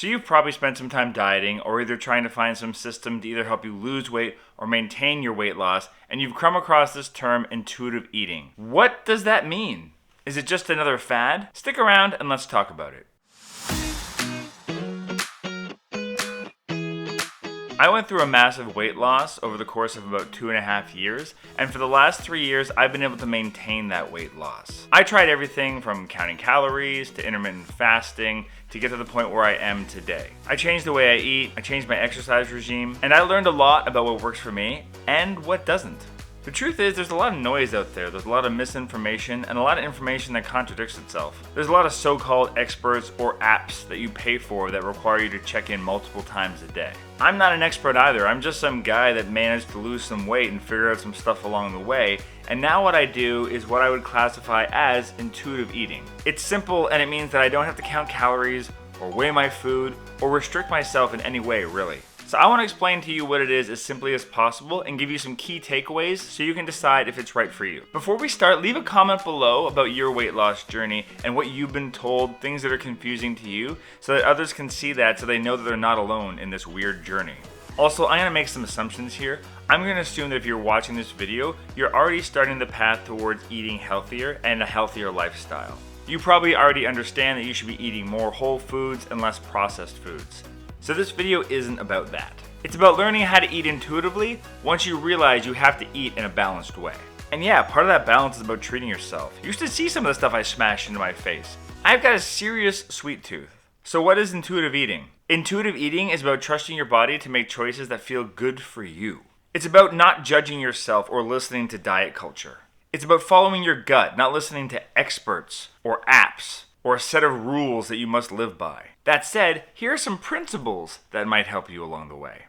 So you've probably spent some time dieting or either trying to find some system to either help you lose weight or maintain your weight loss, and you've come across this term intuitive eating. What does that mean? Is it just another fad? Stick around and let's talk about it. I went through a massive weight loss over the course of about 2.5 years, and for the last 3 years, I've been able to maintain that weight loss. I tried everything from counting calories to intermittent fasting to get to the point where I am today. I changed the way I eat, I changed my exercise regime, and I learned a lot about what works for me and what doesn't. The truth is, there's a lot of noise out there, there's a lot of misinformation, and a lot of information that contradicts itself. There's a lot of so-called experts or apps that you pay for that require you to check in multiple times a day. I'm not an expert either, I'm just some guy that managed to lose some weight and figure out some stuff along the way, and now what I do is what I would classify as intuitive eating. It's simple and it means that I don't have to count calories, or weigh my food, or restrict myself in any way, really. So I want to explain to you what it is as simply as possible and give you some key takeaways so you can decide if it's right for you. Before we start, leave a comment below about your weight loss journey and what you've been told, things that are confusing to you, so that others can see that so they know that they're not alone in this weird journey. Also, I'm going to make some assumptions here. I'm going to assume that if you're watching this video, you're already starting the path towards eating healthier and a healthier lifestyle. You probably already understand that you should be eating more whole foods and less processed foods. So this video isn't about that. It's about learning how to eat intuitively once you realize you have to eat in a balanced way. And yeah, part of that balance is about treating yourself. You should see some of the stuff I smash into my face. I've got a serious sweet tooth. So what is intuitive eating? Intuitive eating is about trusting your body to make choices that feel good for you. It's about not judging yourself or listening to diet culture. It's about following your gut, not listening to experts or apps or a set of rules that you must live by. That said, here are some principles that might help you along the way.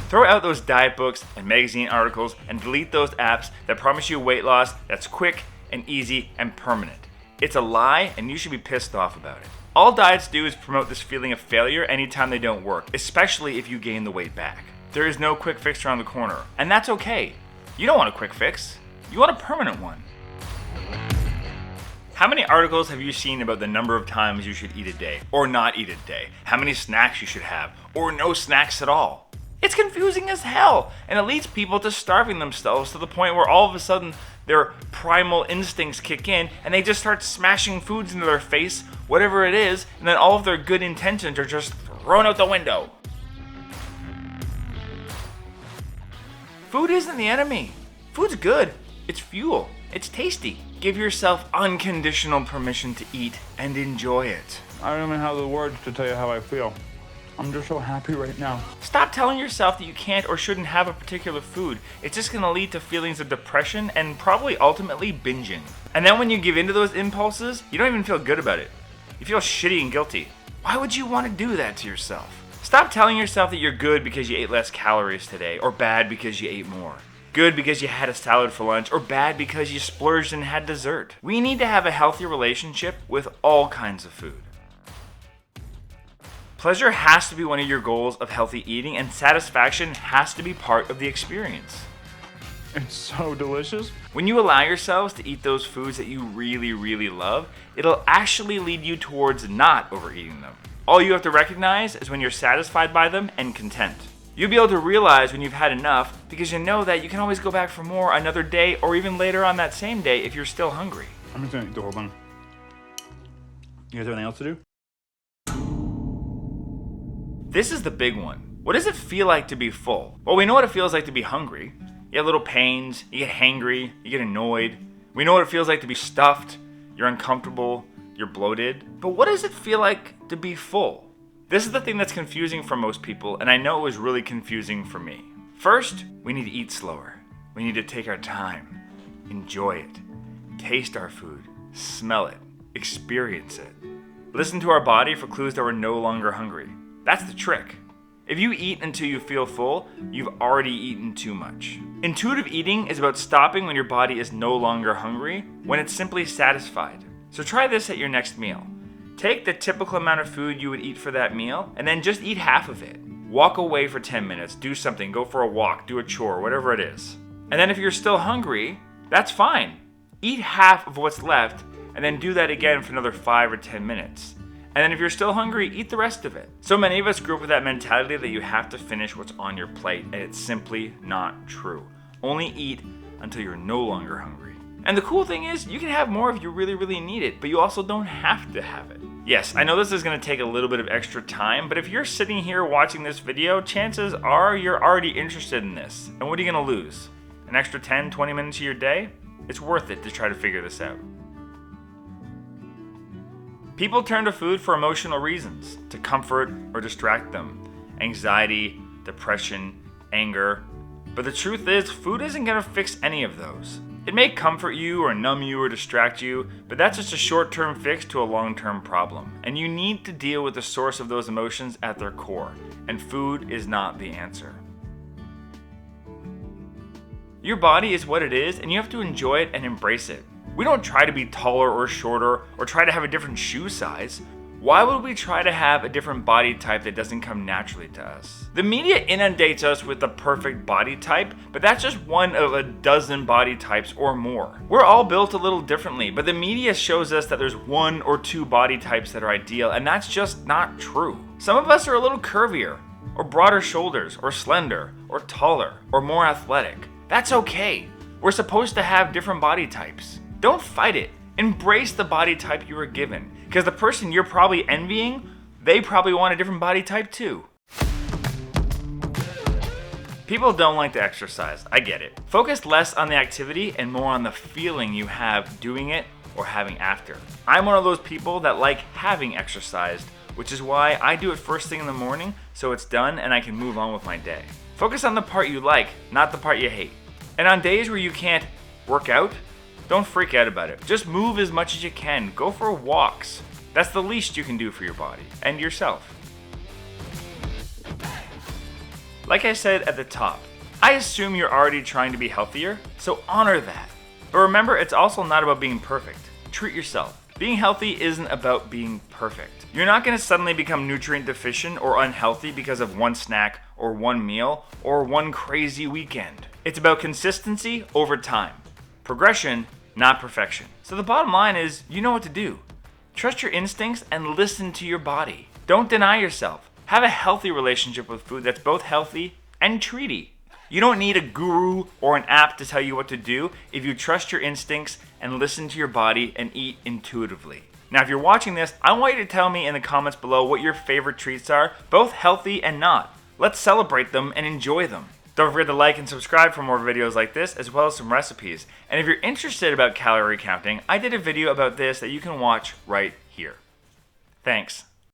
Throw out those diet books and magazine articles and delete those apps that promise you weight loss that's quick and easy and permanent. It's a lie and you should be pissed off about it. All diets do is promote this feeling of failure anytime they don't work, especially if you gain the weight back. There is no quick fix around the corner, and that's okay. You don't want a quick fix, you want a permanent one. How many articles have you seen about the number of times you should eat a day, or not eat a day? How many snacks you should have, or no snacks at all? It's confusing as hell, and it leads people to starving themselves to the point where all of a sudden their primal instincts kick in and they just start smashing foods into their face, whatever it is, and then all of their good intentions are just thrown out the window. Food isn't the enemy. Food's good. It's fuel. It's tasty. Give yourself unconditional permission to eat and enjoy it. I don't even have the words to tell you how I feel. I'm just so happy right now. Stop telling yourself that you can't or shouldn't have a particular food. It's just going to lead to feelings of depression and probably ultimately binging. And then when you give into those impulses, you don't even feel good about it. You feel shitty and guilty. Why would you want to do that to yourself? Stop telling yourself that you're good because you ate less calories today, or bad because you ate more. Good because you had a salad for lunch, or bad because you splurged and had dessert. We need to have a healthy relationship with all kinds of food. Pleasure has to be one of your goals of healthy eating, and satisfaction has to be part of the experience. It's so delicious. When you allow yourselves to eat those foods that you really, really love, it'll actually lead you towards not overeating them. All you have to recognize is when you're satisfied by them and content. You'll be able to realize when you've had enough because you know that you can always go back for more another day or even later on that same day if you're still hungry. I'm just gonna eat the whole thing. You guys have anything else to do? This is the big one. What does it feel like to be full? Well, we know what it feels like to be hungry. You have little pains, you get hangry, you get annoyed. We know what it feels like to be stuffed, you're uncomfortable, you're bloated. But what does it feel like to be full? This is the thing that's confusing for most people, and I know it was really confusing for me. First, we need to eat slower. We need to take our time, enjoy it, taste our food, smell it, experience it. Listen to our body for clues that we're no longer hungry. That's the trick. If you eat until you feel full, you've already eaten too much. Intuitive eating is about stopping when your body is no longer hungry, when it's simply satisfied. So try this at your next meal. Take the typical amount of food you would eat for that meal, and then just eat half of it. Walk away for 10 minutes, do something, go for a walk, do a chore, whatever it is. And then if you're still hungry, that's fine. Eat half of what's left, and then do that again for another 5 or 10 minutes. And then if you're still hungry, eat the rest of it. So many of us grew up with that mentality that you have to finish what's on your plate, and it's simply not true. Only eat until you're no longer hungry. And the cool thing is, you can have more if you really, really need it, but you also don't have to have it. Yes, I know this is going to take a little bit of extra time, but if you're sitting here watching this video, chances are you're already interested in this. And what are you going to lose? An extra 10, 20 minutes of your day? It's worth it to try to figure this out. People turn to food for emotional reasons, to comfort or distract them. Anxiety, depression, anger. But the truth is, food isn't going to fix any of those. It may comfort you or numb you or distract you, but that's just a short-term fix to a long-term problem. And you need to deal with the source of those emotions at their core, and food is not the answer. Your body is what it is, and you have to enjoy it and embrace it. We don't try to be taller or shorter or try to have a different shoe size. Why would we try to have a different body type that doesn't come naturally to us? The media inundates us with the perfect body type, but that's just one of a dozen body types or more. We're all built a little differently, but the media shows us that there's one or two body types that are ideal, and that's just not true. Some of us are a little curvier, or broader shoulders, or slender, or taller, or more athletic. That's okay. We're supposed to have different body types. Don't fight it. Embrace the body type you were given, because the person you're probably envying, they probably want a different body type too. People don't like to exercise, I get it. Focus less on the activity and more on the feeling you have doing it or having after. I'm one of those people that like having exercised, which is why I do it first thing in the morning so it's done and I can move on with my day. Focus on the part you like, not the part you hate. And on days where you can't work out, don't freak out about it. Just move as much as you can. Go for walks. That's the least you can do for your body and yourself. Like I said at the top, I assume you're already trying to be healthier, so honor that. But remember, it's also not about being perfect. Treat yourself. Being healthy isn't about being perfect. You're not going to suddenly become nutrient deficient or unhealthy because of one snack or one meal or one crazy weekend. It's about consistency over time. Progression, not perfection. So the bottom line is, you know what to do. Trust your instincts and listen to your body. Don't deny yourself. Have a healthy relationship with food that's both healthy and treaty. You don't need a guru or an app to tell you what to do if you trust your instincts and listen to your body and eat intuitively. Now, if you're watching this, I want you to tell me in the comments below what your favorite treats are, both healthy and not. Let's celebrate them and enjoy them. Don't forget to like and subscribe for more videos like this, as well as some recipes. And if you're interested about calorie counting, I did a video about this that you can watch right here. Thanks.